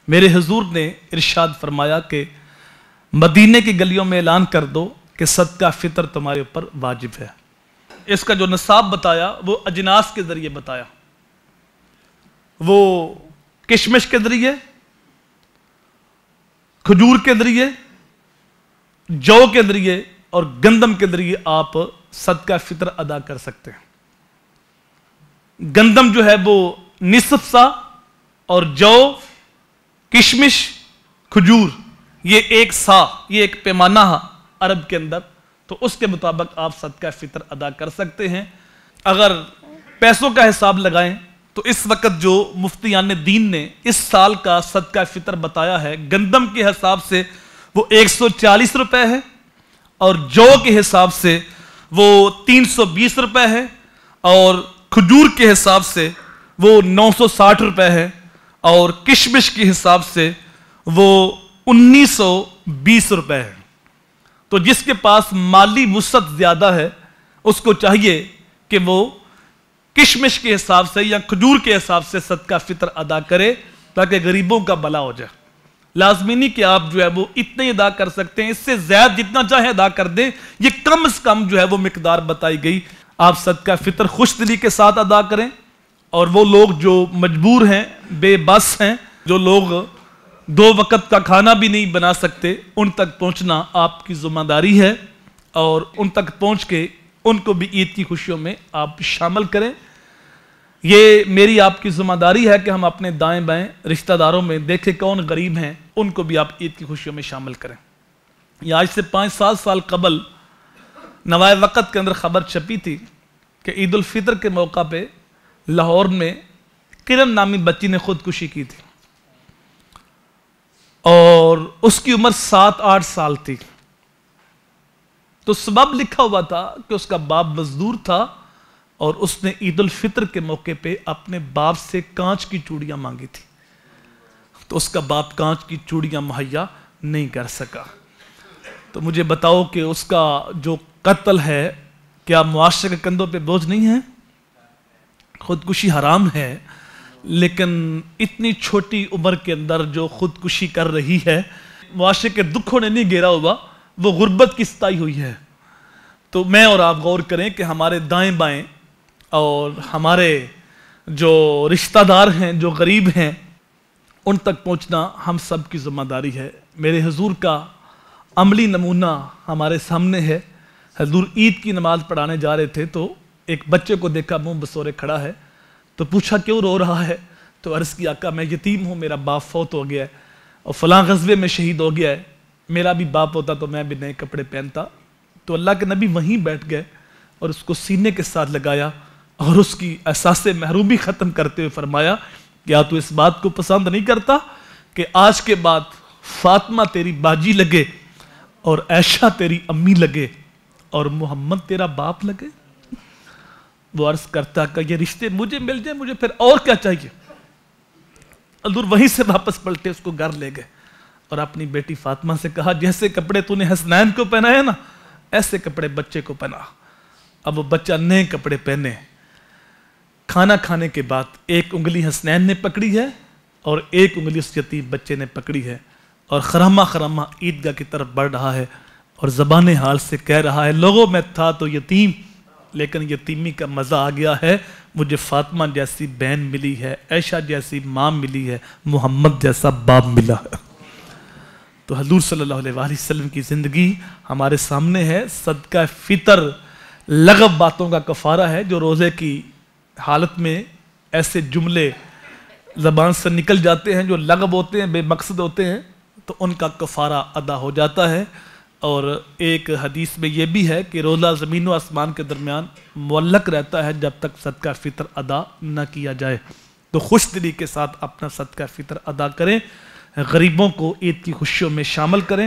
میرے حضور نے ارشاد فرمایا کہ مدینے کی گلیوں میں اعلان کر دو کہ صدقہ فطر تمہارے اوپر واجب ہے۔ اس کا جو نصاب بتایا وہ اجناس کے ذریعے بتایا، وہ کشمش کے ذریعے، کھجور کے ذریعے، جو کے ذریعے اور گندم کے ذریعے آپ صدقہ فطر ادا کر سکتے ہیں۔ گندم جو ہے وہ نصف سا اور جو، کشمش، کھجور یہ ایک سا، یہ ایک پیمانہ عرب کے اندر، تو اس کے مطابق آپ صدقہ فطر ادا کر سکتے ہیں۔ اگر پیسوں کا حساب لگائیں تو اس وقت جو مفتیان دین نے اس سال کا صدقہ فطر بتایا ہے، گندم کے حساب سے وہ 140 روپے ہے اور جو کے حساب سے وہ 320 روپے ہے اور کھجور کے حساب سے وہ 960 روپے ہے اور کشمش کے حساب سے وہ 1920 روپے ہے۔ تو جس کے پاس مالی وسعت زیادہ ہے اس کو چاہیے کہ وہ کشمش کے حساب سے یا کھجور کے حساب سے صدقہ فطر ادا کرے تاکہ غریبوں کا بھلا ہو جائے۔ لازمی نہیں کہ آپ جو ہے وہ اتنے ادا کر سکتے ہیں، اس سے زیادہ جتنا چاہے ادا کر دیں، یہ کم از کم جو ہے وہ مقدار بتائی گئی۔ آپ صدقہ فطر خوش دلی کے ساتھ ادا کریں، اور وہ لوگ جو مجبور ہیں، بے بس ہیں، جو لوگ 2 وقت کا کھانا بھی نہیں بنا سکتے، ان تک پہنچنا آپ کی ذمہ داری ہے، اور ان تک پہنچ کے ان کو بھی عید کی خوشیوں میں آپ شامل کریں۔ یہ میری آپ کی ذمہ داری ہے کہ ہم اپنے دائیں بائیں رشتہ داروں میں دیکھیں کون غریب ہیں، ان کو بھی آپ عید کی خوشیوں میں شامل کریں۔ یہ آج سے 5-7 سال قبل نوائے وقت کے اندر خبر چھپی تھی کہ عید الفطر کے موقع پہ لاہور میں کرن نامی بچی نے خودکشی کی تھی، اور اس کی عمر 7-8 سال تھی۔ تو سبب لکھا ہوا تھا کہ اس کا باپ مزدور تھا اور اس نے عید الفطر کے موقع پہ اپنے باپ سے کانچ کی چوڑیاں مانگی تھی، تو اس کا باپ کانچ کی چوڑیاں مہیا نہیں کر سکا۔ تو مجھے بتاؤ کہ اس کا جو قتل ہے کیا معاشرے کے کندھوں پہ بوجھ نہیں ہے؟ خودکشی حرام ہے، لیکن اتنی چھوٹی عمر کے اندر جو خودکشی کر رہی ہے، معاشرے کے دکھوں نے نہیں گھیرا ہوا، وہ غربت کی ستائی ہوئی ہے۔ تو میں اور آپ غور کریں کہ ہمارے دائیں بائیں اور ہمارے جو رشتہ دار ہیں، جو غریب ہیں، ان تک پہنچنا ہم سب کی ذمہ داری ہے۔ میرے حضور کا عملی نمونہ ہمارے سامنے ہے۔ حضور عید کی نماز پڑھانے جا رہے تھے تو ایک بچے کو دیکھا منہ بسورے کھڑا ہے، تو پوچھا کیوں رو رہا ہے؟ تو عرض کیا آقا میں یتیم ہوں، میرا باپ فوت ہو گیا ہے اور فلاں غزوے میں شہید ہو گیا ہے، میرا بھی باپ ہوتا تو میں بھی نئے کپڑے پہنتا۔ تو اللہ کے نبی وہیں بیٹھ گئے اور اس کو سینے کے ساتھ لگایا اور اس کی احساس محرومی ختم کرتے ہوئے فرمایا، کیا تو اس بات کو پسند نہیں کرتا کہ آج کے بعد فاطمہ تیری باجی لگے اور عائشہ تیری امی لگے اور محمد تیرا باپ لگے؟ وہ عرض کرتا کہ یہ رشتے مجھے مل جائیں، مجھے پھر اور کیا چاہیے؟ حضور وہیں سے واپس پلٹے، اس کو گھر لے گئے اور اپنی بیٹی فاطمہ سے کہا جیسے کپڑے تو نے حسنین کو پہنائے نا، ایسے کپڑے بچے کو پہنا۔ اب وہ بچہ نئے کپڑے پہنے، کھانا کھانے کے بعد ایک انگلی حسنین نے پکڑی ہے اور ایک انگلی اس یتیم بچے نے پکڑی ہے، اور خرامہ خرامہ عیدگاہ کی طرف بڑھ رہا ہے اور زبان حال سے کہہ رہا ہے، لوگوں میں تھا تو یتیم، لیکن یتیمی کا مزہ آ گیا ہے، مجھے فاطمہ جیسی بہن ملی ہے، عائشہ جیسی ماں ملی ہے، محمد جیسا باپ ملا ہے۔ تو حضور صلی اللہ علیہ وآلہ وسلم کی زندگی ہمارے سامنے ہے۔ صدقہ فطر لغو باتوں کا کفارہ ہے، جو روزے کی حالت میں ایسے جملے زبان سے نکل جاتے ہیں جو لغو ہوتے ہیں، بے مقصد ہوتے ہیں، تو ان کا کفارہ ادا ہو جاتا ہے۔ اور ایک حدیث میں یہ بھی ہے کہ روزہ زمین و آسمان کے درمیان معلق رہتا ہے جب تک صدقہ فطر ادا نہ کیا جائے۔ تو خوش دلی کے ساتھ اپنا صدقہ فطر ادا کریں، غریبوں کو عید کی خوشیوں میں شامل کریں۔